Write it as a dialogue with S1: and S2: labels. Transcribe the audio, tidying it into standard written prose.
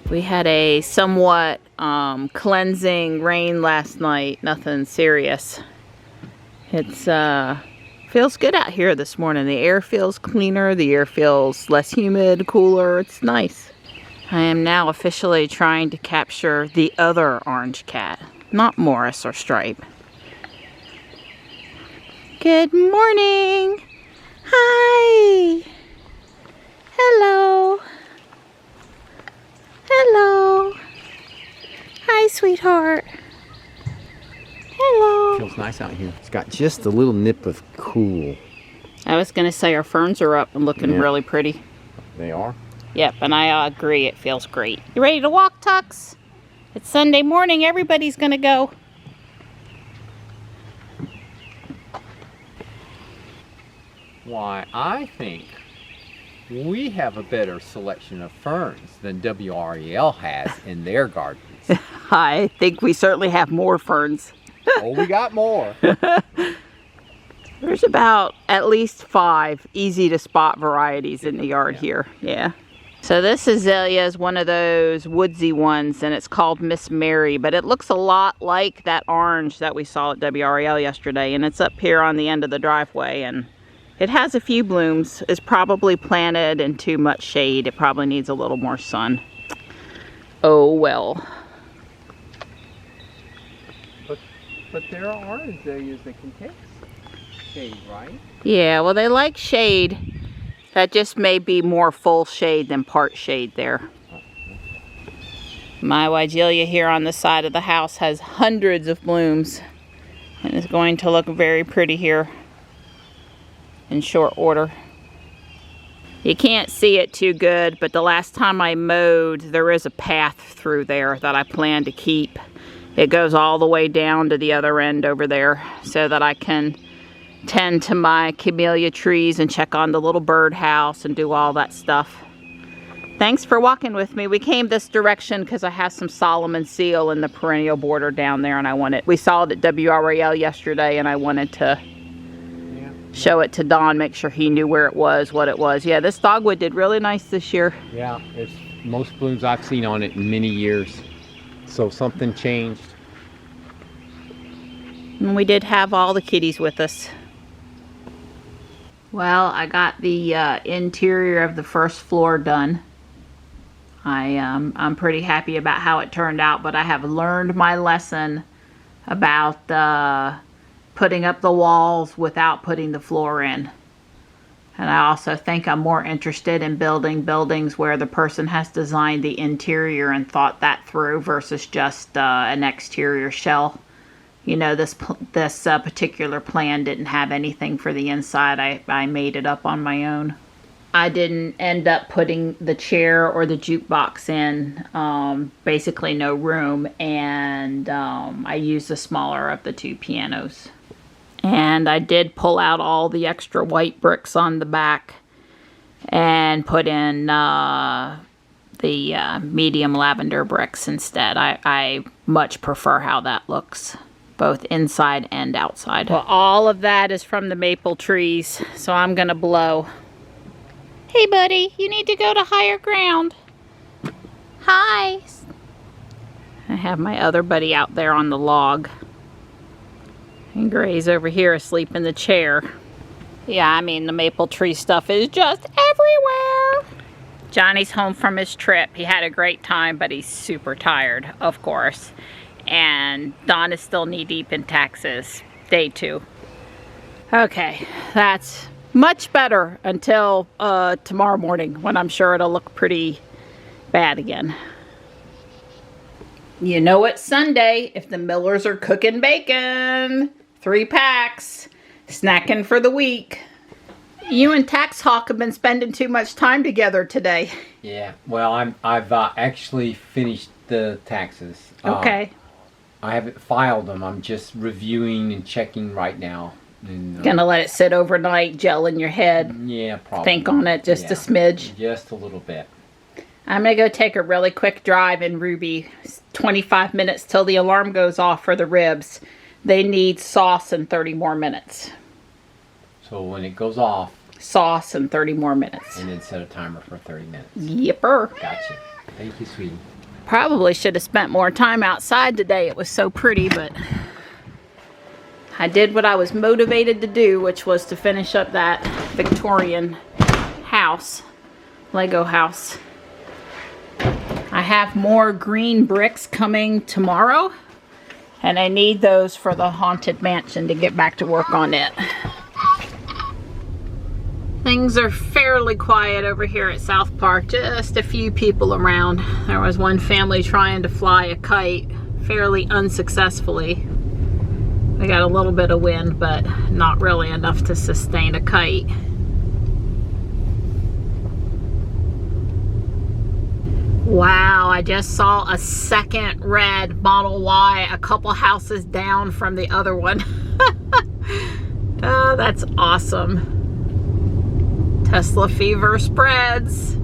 S1: We had a somewhat cleansing rain last night, nothing serious. It's feels good out here this morning. The air feels cleaner, the air feels less humid, cooler, it's nice. I am now officially trying to capture the other orange cat, not Morris or Stripe. Good morning! Hi! Hello! Hello. Hi, sweetheart. Hello.
S2: Feels nice out here. It's got just a little nip of cool.
S1: I was going to say our ferns are up and looking really pretty.
S2: They are?
S1: Yep, and I agree. It feels great. You ready to walk, Tux? It's Sunday morning. Everybody's going to go.
S2: Why, I think we have a better selection of ferns than WREL has in their gardens.
S1: I think we certainly have more ferns.
S2: Oh, we got more.
S1: There's about at least 5 easy to spot varieties in the yard here. Yeah. So this azalea is one of those woodsy ones, and it's called Miss Mary, but it looks a lot like that orange that we saw at WREL yesterday, and it's up here on the end of the driveway, and it has a few blooms. It's probably planted in too much shade. It probably needs a little more sun. Oh well.
S2: But there are azaleas that can take shade, right?
S1: Yeah, well, they like shade. That just may be more full shade than part shade there. My Weigelia here on the side of the house has hundreds of blooms, and it's going to look very pretty here in short order. You can't see it too good, but the last time I mowed, there is a path through there that I plan to keep. It goes all the way down to the other end over there so that I can tend to my camellia trees and check on the little birdhouse and do all that stuff. Thanks for walking with me. We came this direction because I have some Solomon seal in the perennial border down there, and we saw it at WREL yesterday, and I wanted to show it to Don, make sure he knew where it was, what it was. Yeah, this dogwood did really nice this year.
S2: Yeah, it's most blooms I've seen on it in many years. So something changed.
S1: And we did have all the kitties with us. Well, I got the interior of the first floor done. I'm pretty happy about how it turned out, but I have learned my lesson about putting up the walls without putting the floor in. And I also think I'm more interested in building buildings where the person has designed the interior and thought that through versus just an exterior shell. You know, this particular plan didn't have anything for the inside. I made it up on my own. I didn't end up putting the chair or the jukebox in, basically no room, and I used the smaller of the 2 pianos. And I did pull out all the extra white bricks on the back and put in the medium lavender bricks instead. I much prefer how that looks, both inside and outside. Well, all of that is from the maple trees, so I'm gonna blow. Hey buddy, you need to go to higher ground. Hi. I have my other buddy out there on the log. And Gray's over here asleep in the chair. Yeah, I mean, the maple tree stuff is just everywhere. Johnny's home from his trip. He had a great time, but he's super tired, of course. And Don is still knee-deep in taxes. Day 2. Okay, that's much better until tomorrow morning, when I'm sure it'll look pretty bad again. You know it's Sunday if the Millers are cooking bacon. 3 packs. Snacking for the week. You and Tax Hawk have been spending too much time together today.
S2: Yeah, well, I've actually finished the taxes.
S1: Okay.
S2: I haven't filed them. I'm just reviewing and checking right now. And,
S1: Gonna let it sit overnight, gel in your head.
S2: Yeah, probably.
S1: Think on it just a smidge.
S2: Just a little bit.
S1: I'm gonna go take a really quick drive in Ruby. 25 minutes till the alarm goes off for the ribs. They need sauce in 30 more minutes.
S2: So when it goes off,
S1: sauce in 30 more minutes.
S2: And then set a timer for 30 minutes.
S1: Yipper.
S2: Gotcha. Thank you, sweetie.
S1: Probably should have spent more time outside today. It was so pretty, but I did what I was motivated to do, which was to finish up that Victorian house, Lego house. I have more green bricks coming tomorrow, and I need those for the Haunted Mansion to get back to work on it. Things are fairly quiet over here at South Park. Just a few people around. There was one family trying to fly a kite fairly unsuccessfully. They got a little bit of wind, but not really enough to sustain a kite. Wow, I just saw a second red Model Y a couple houses down from the other one. Oh, that's awesome. Tesla fever spreads.